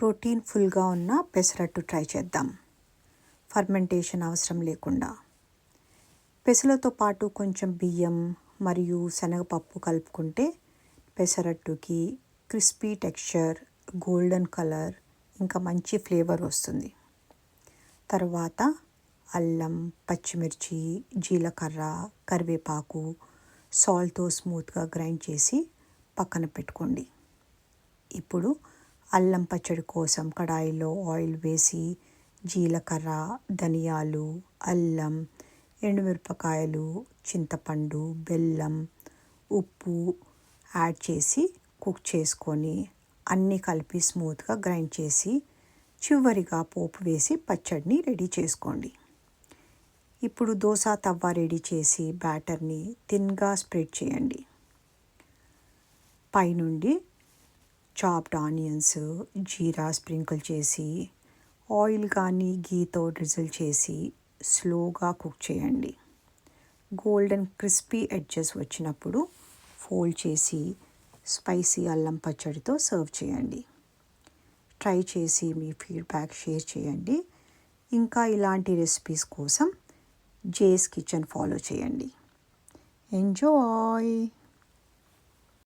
Protein ఫుల్గా ఉన్న pesarattu try చేద్దాం. ఫర్మెంటేషన్ అవసరం లేకుండా. పెసలతో పాటు కొంచెం బియ్యం మరియు శనగపప్పు కలుపుకుంటే పెసరట్టుకి క్రిస్పీ టెక్స్చర్, గోల్డెన్ కలర్, ఇంకా మంచి ఫ్లేవర్ వస్తుంది. తర్వాత అల్లం, పచ్చిమిర్చి, జీలకర్ర, కరివేపాకు, సాల్ట్తో స్మూత్గా గ్రైండ్ చేసి పక్కన పెట్టుకోండి. ఇప్పుడు అల్లం పచ్చడి కోసం కడాయిలో ఆయిల్ వేసి జీలకర్ర, ధనియాలు, అల్లం, ఎండుమిరపకాయలు, చింతపండు, బెల్లం, ఉప్పు యాడ్ చేసి కుక్ చేసుకొని అన్నీ కలిపి స్మూత్గా గ్రైండ్ చేసి చివరిగా పోపు వేసి పచ్చడిని రెడీ చేసుకోండి. ఇప్పుడు దోస తవ్వ రెడీ చేసి బ్యాటర్ని థిన్గా స్ప్రెడ్ చేయండి. పైనుండి చాప్డ్ ఆనియన్స్, జీరా స్ప్రింకిల్ చేసి ఆయిల్ కానీ గీతో డ్రిజిల్ చేసి స్లోగా కుక్ చేయండి. గోల్డెన్ క్రిస్పీ ఎడ్జెస్ వచ్చినప్పుడు ఫోల్డ్ చేసి స్పైసీ అల్లం పచ్చడితో సర్వ్ చేయండి. ట్రై చేసి మీ ఫీడ్బ్యాక్ షేర్ చేయండి. ఇంకా ఇలాంటి రెసిపీస్ కోసం జేస్ కిచెన్ ఫాలో చేయండి. ఎంజాయ్.